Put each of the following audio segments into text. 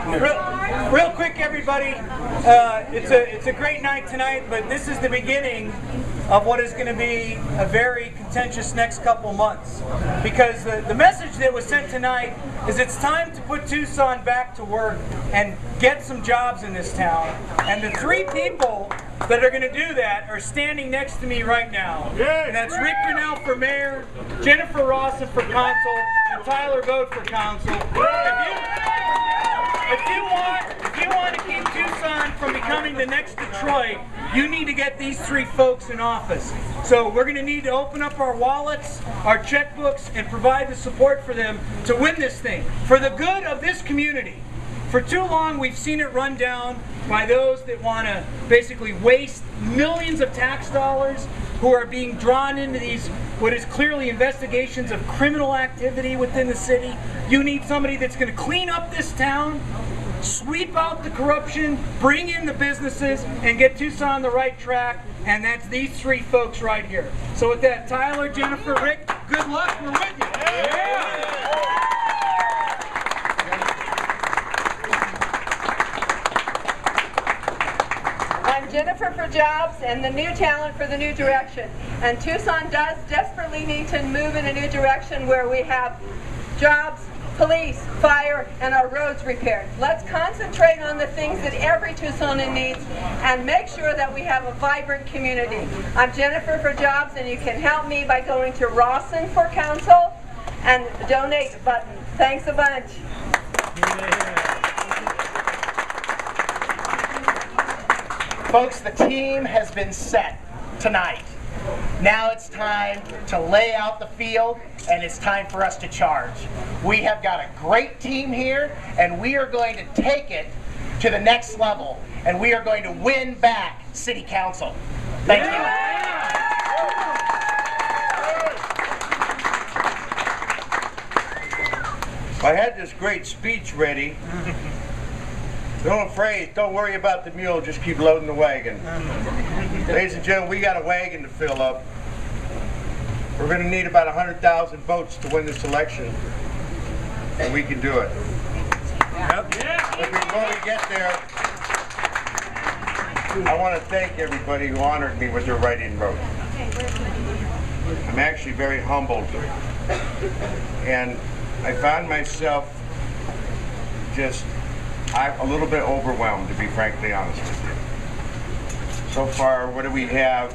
Real quick, everybody. It's a great night tonight, but this is the beginning of what is going to be a very contentious next couple months. Because the message that was sent tonight is it's time to put Tucson back to work and get some jobs in this town. And the three people that are going to do that are standing next to me right now. And that's Rick Grinnell for mayor, Jennifer Rawson for council, and Tyler Vogt for council. If you want to keep Tucson from becoming the next Detroit, you need to get these three folks in office. So we're going to need to open up our wallets, our checkbooks, and provide the support for them to win this thing for the good of this community. For too long, we've seen it run down by those that want to basically waste millions of tax dollars, who are being drawn into these, what is clearly investigations of criminal activity within the city. You need somebody that's going to clean up this town, sweep out the corruption, bring in the businesses, and get Tucson on the right track, and that's these three folks right here. So with that, Tyler, Jennifer, Rick, good luck, we're with you. Yeah. I'm Jennifer for jobs and the new talent for the new direction. And Tucson does desperately need to move in a new direction where we have jobs, police, fire, and our roads repaired. Let's concentrate on the things that every Tucsonan needs and make sure that we have a vibrant community. I'm Jennifer for jobs, and you can help me by going to Rawson for council and donate button. Thanks a bunch. Folks, the team has been set tonight. Now it's time to lay out the field, and it's time for us to charge. We have got a great team here, and we are going to take it to the next level, and we are going to win back City Council. Thank you. I had this great speech ready. Don't worry about the mule, just keep loading the wagon. Ladies and gentlemen, we got a wagon to fill up. We're going to need about 100,000 votes to win this election, and we can do it. But before we get there, I want to thank everybody who honored me with their write-in vote. I'm actually very humbled, and I found myself just a little bit overwhelmed, to be frankly honest with you. So far, what do we have?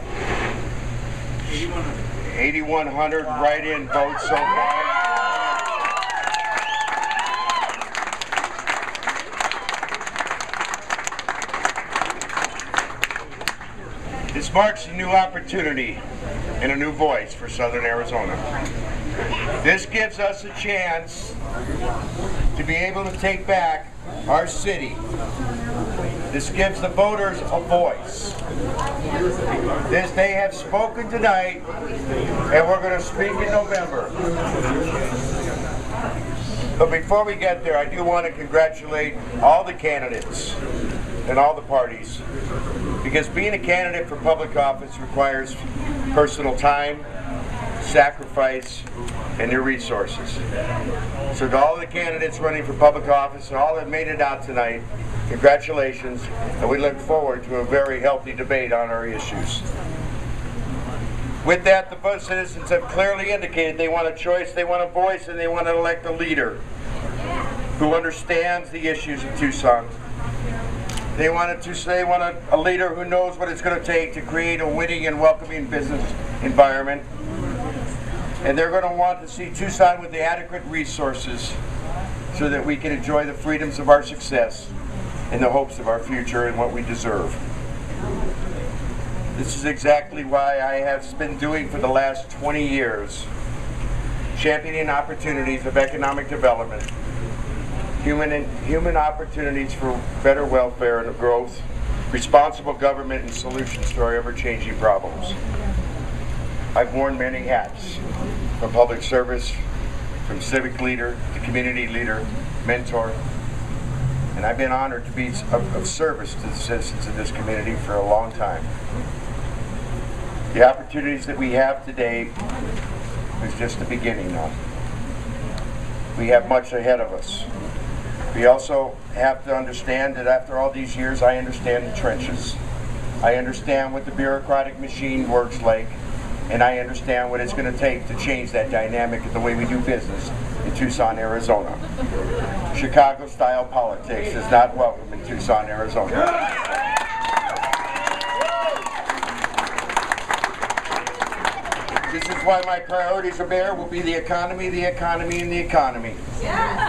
8,100 write-in votes so far. This marks a new opportunity and a new voice for Southern Arizona. This gives us a chance to be able to take back our city. This gives the voters a voice. They have spoken tonight, and we're going to speak in November. But before we get there, I do want to congratulate all the candidates and all the parties, because being a candidate for public office requires personal time, sacrifice, and your resources. So to all the candidates running for public office and all that made it out tonight, congratulations, and we look forward to a very healthy debate on our issues. With that, the citizens have clearly indicated they want a choice, they want a voice, and they want to elect a leader who understands the issues of Tucson. They want a leader who knows what it's going to take to create a winning and welcoming business environment. And they're going to want to see Tucson with the adequate resources so that we can enjoy the freedoms of our success and the hopes of our future and what we deserve. This is exactly why I have been doing for the last 20 years, championing opportunities of economic development, human opportunities for better welfare and growth, responsible government, and solutions to our ever-changing problems. I've worn many hats, from public service, from civic leader to community leader, mentor, and I've been honored to be of service to the citizens of this community for a long time. The opportunities that we have today is just the beginning now. We have much ahead of us. We also have to understand that after all these years, I understand the trenches. I understand what the bureaucratic machine works like, and I understand what it's going to take to change that dynamic of the way we do business in Tucson, Arizona. Chicago-style politics is not welcome in Tucson, Arizona. This is why my priorities are there will be the economy, the economy, and the economy.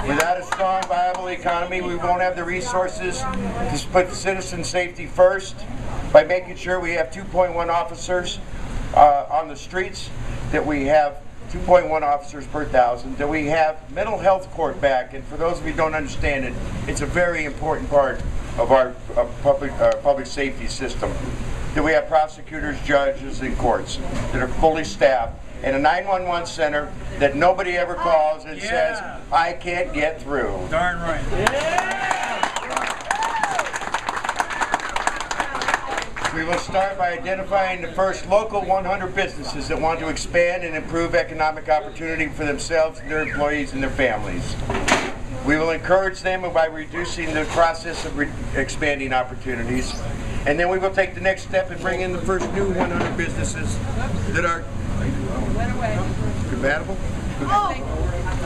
Without a strong, viable economy, we won't have the resources to put citizen safety first by making sure we have 2.1 officers on the streets, that we have 2.1 officers per 1,000, that we have mental health court back, and for those of you who don't understand it, it's a very important part of our public safety system. That we have prosecutors, judges, and courts that are fully staffed, and a 911 center that nobody ever calls and says, I can't get through. Darn right. We will start by identifying the first local 100 businesses that want to expand and improve economic opportunity for themselves and their employees and their families. We will encourage them by reducing the process of expanding opportunities. And then we will take the next step and bring in the first new 100 businesses that are compatible.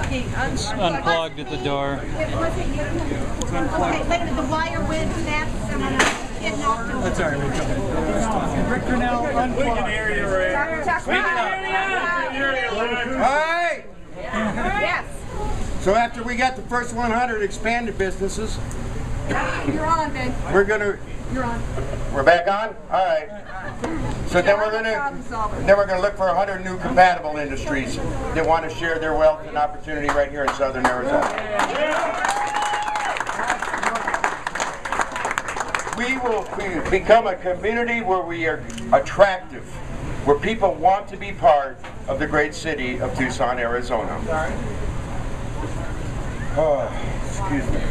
It's unplugged at the door. Later the wire went snapped and it knocked him. That's all right, we're coming. Rick Grinnell, unplugged. We can hear you, Ray. All right. Yes. So after we got the first 100 expanded businesses, You're on, babe. You're on. we're back on? All right. So then we're gonna look for 100 new compatible industries that want to share their wealth and opportunity right here in southern Arizona. We will become a community where we are attractive, where people want to be part of the great city of Tucson, Arizona. Oh, excuse me.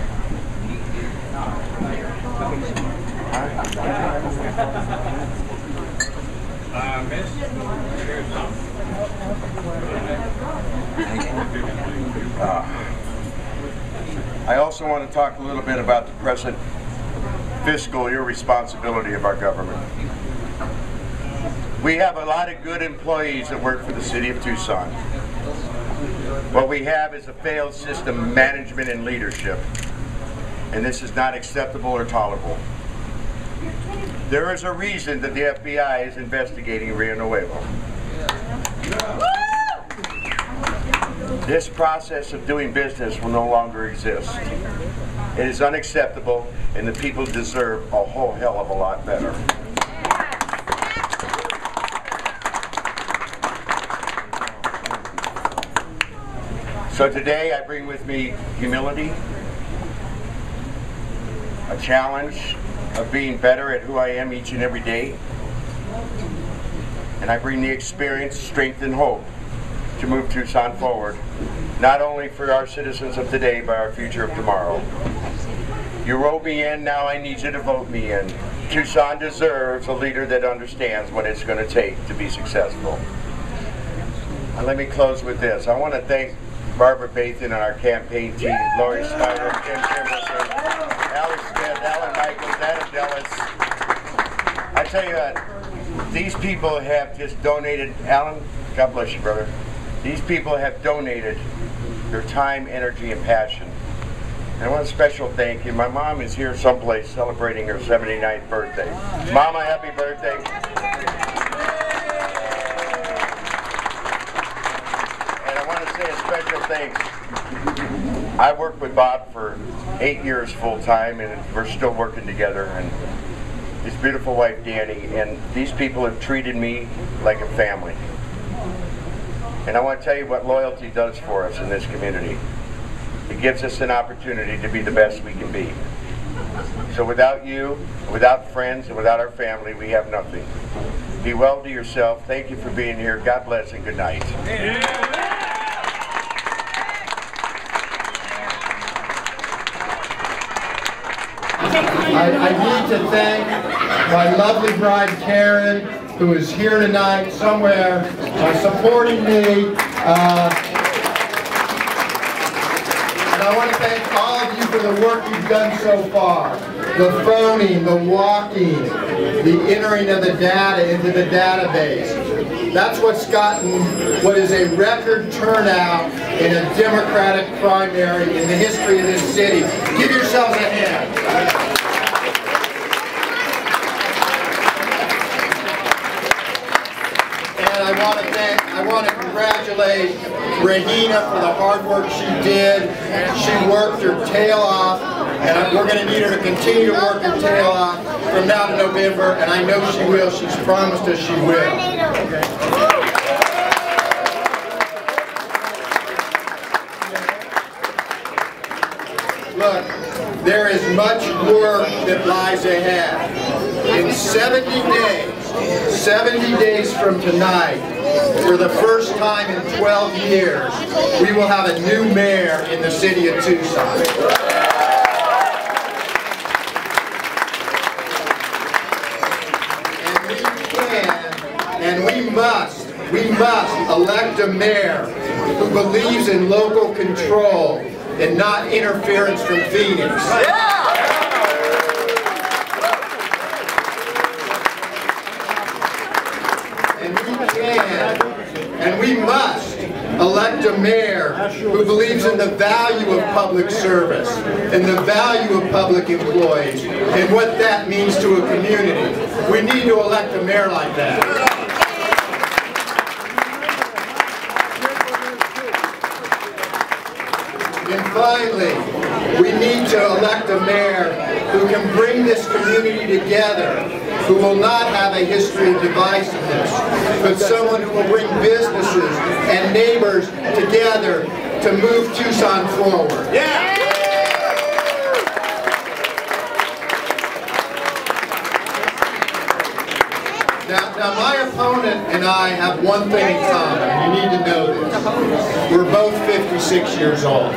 I also want to talk a little bit about the present fiscal irresponsibility of our government. We have a lot of good employees that work for the city of Tucson. What we have is a failed system of management and leadership, and this is not acceptable or tolerable. There is a reason that the FBI is investigating Rio Nuevo. This process of doing business will no longer exist. It is unacceptable, and the people deserve a whole hell of a lot better. So today I bring with me humility, a challenge of being better at who I am each and every day, and I bring the experience, strength, and hope to move Tucson forward, not only for our citizens of today, but our future of tomorrow. You wrote me in, now I need you to vote me in. Tucson deserves a leader that understands what it's going to take to be successful. And let me close with this. I want to thank Barbara Bathan and our campaign team, Lori Snyder, Kim Kimberson, Alex Smith, Alan Michaels, Adam Dellis. I tell you what, these people have just donated, Alan, God bless you, brother. These people have donated their time, energy, and passion. And I want a special thank you. My mom is here someplace celebrating her 79th birthday. Mama, happy birthday. And I want to say a special thanks. I worked with Bob for 8 years full time, and we're still working together. And his beautiful wife, Danny, and these people have treated me like a family. And I want to tell you what loyalty does for us in this community. It gives us an opportunity to be the best we can be. So without you, without friends, and without our family, we have nothing. Be well to yourself. Thank you for being here. God bless and good night. I need to thank my lovely bride Karen, who is here tonight somewhere supporting me. And I want to thank all of you for the work work you've done so far. The phoning, the walking, the entering of the data into the database. That's what's gotten what is a record turnout in a Democratic primary in the history of this city. Give yourselves a hand. And I want to congratulate Regina for the hard work she did. She worked her tail off, and we're going to need her to continue to work her tail off from now to November, and I know she will. She's promised us she will. Look, there is much work that lies ahead. In 70 days from tonight, for the first time in 12 years, we will have a new mayor in the city of Tucson. And we must elect a mayor who believes in local control and not interference from Phoenix. And we must elect a mayor who believes in the value of public service and the value of public employees and what that means to a community. We need to elect a mayor like that. And finally, we need to elect a mayor who can bring this community together, who will not have a history of divisiveness, but someone who will bring businesses and neighbors together to move Tucson forward. Yeah! Now my opponent and I have one thing in common. You need to know this. We're both 56 years old.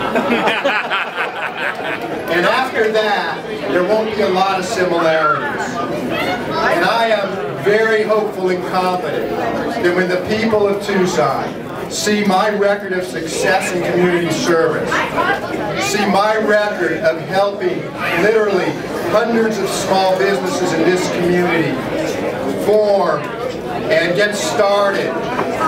And after that, there won't be a lot of similarities. And I am very hopeful and confident that when the people of Tucson see my record of success in community service, see my record of helping literally hundreds of small businesses in this community form and get started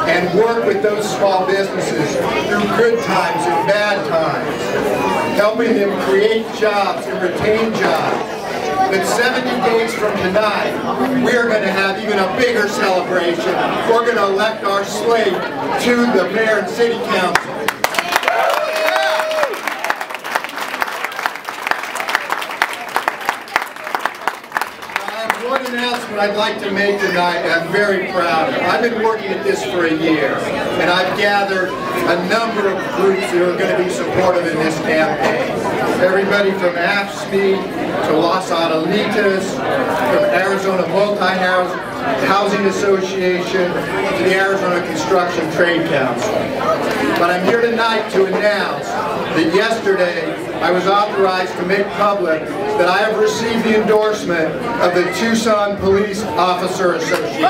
and work with those small businesses through good times and bad times, helping them create jobs and retain jobs. But 70 days from tonight, we're going to have even a bigger celebration. We're going to elect our slate to the mayor and city council. One announcement I'd like to make tonight, and I'm very proud of. I've been working at this for a year, and I've gathered a number of groups that are going to be supportive in this campaign. Everybody from AFSCME to Los Adelitas, from Arizona Multi-Housing Association to the Arizona Construction Trade Council. But I'm here tonight to announce that yesterday I was authorized to make public that I have received the endorsement of the Tucson Police Officer Association.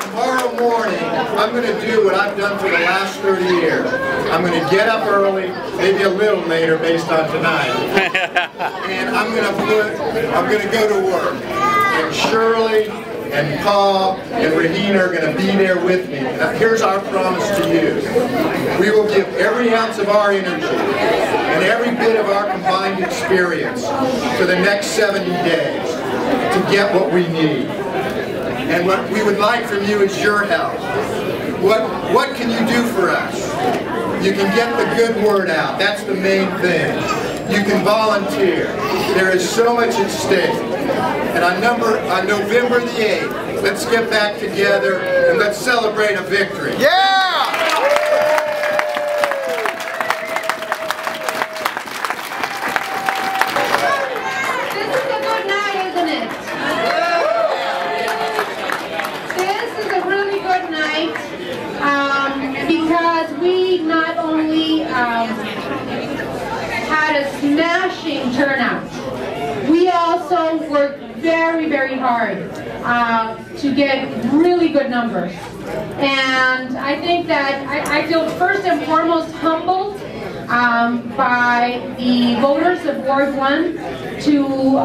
Tomorrow morning, I'm going to do what I've done for the last 30 years. I'm going to get up early, maybe a little later based on tonight, and I'm going to go to work. And Shirley and Paul and Regina are going to be there with me. Now, here's our promise to you. We will give every ounce of our energy and every bit of our combined experience for the next 70 days to get what we need. And what we would like from you is your help. What can you do for us? You can get the good word out. That's the main thing. You can volunteer. There is so much at stake. And on November the 8th, let's get back together and let's celebrate a victory. Yeah! This is a good night, isn't it? This is a really good night because we not only had a smashing turnout, we also worked very, very hard to get really good numbers. And I think that I feel first and foremost humbled by the voters of Ward 1 to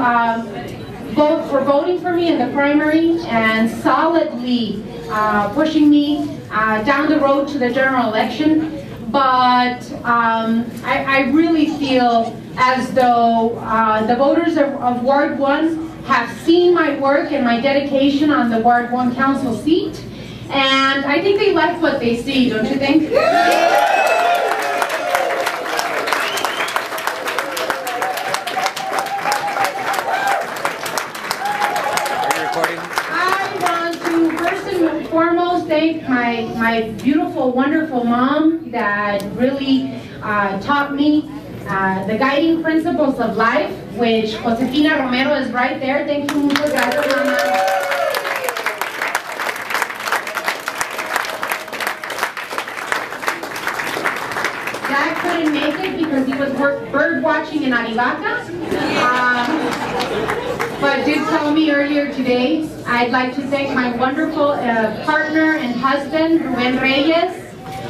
voting for me in the primary and solidly pushing me down the road to the general election. But I really feel as though the voters of Ward 1 have seen my work and my dedication on the Ward 1 council seat, and I think they like what they see, don't you think? Foremost, thank my beautiful, wonderful mom that really taught me the guiding principles of life, which Regina Romero is right there. Thank you, muchas gracias, mama. Dad couldn't make it because he was bird watching in Arivaca. But did tell me earlier today, I'd like to thank my wonderful partner and husband, Ruben Reyes,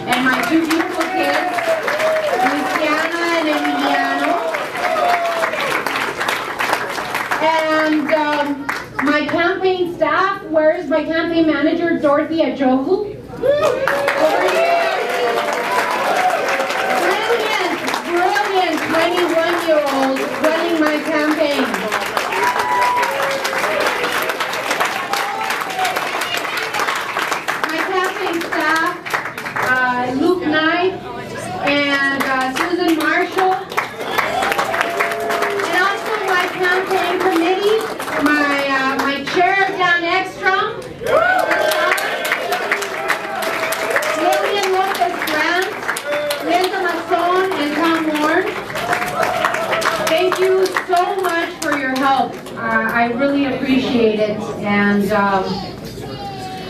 and my two beautiful kids, Luciana and Emiliano. And my campaign staff, where's my campaign manager, Dorothy Ajogu? Brilliant 21-year-old running my campaign. Luke Knight and Susan Marshall, and also my campaign committee, my chair Dan Ekstrom, Lillian Lopez Grant, Linda Mason, and Tom Warren. Thank you so much for your help. I really appreciate it, and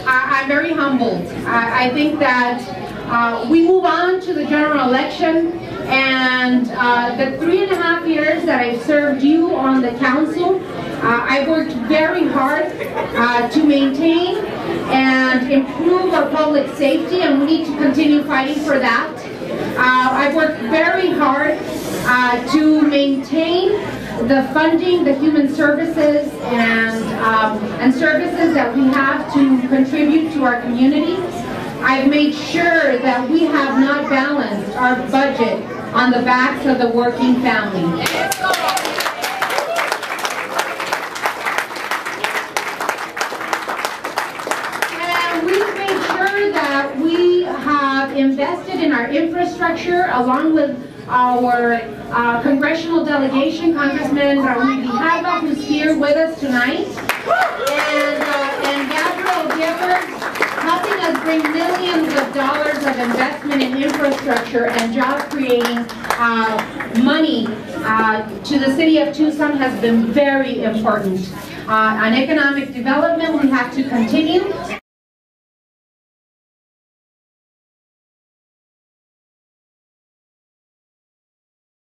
I'm very humbled. I think that we move on to the general election, and the 3.5 years that I've served you on the council, I've worked very hard to maintain and improve our public safety, and we need to continue fighting for that. I've worked very hard to maintain the funding, the human services, and services that we have to contribute to our community. I've made sure that we have not balanced our budget on the backs of the working family. And we've made sure that we have invested in our infrastructure along with our congressional delegation, Congressman Raul Grijalva, who's here with us tonight, and Gabriel Gifford, helping us bring millions of dollars of investment in infrastructure and job-creating money to the city of Tucson has been very important. On economic development, we have to continue.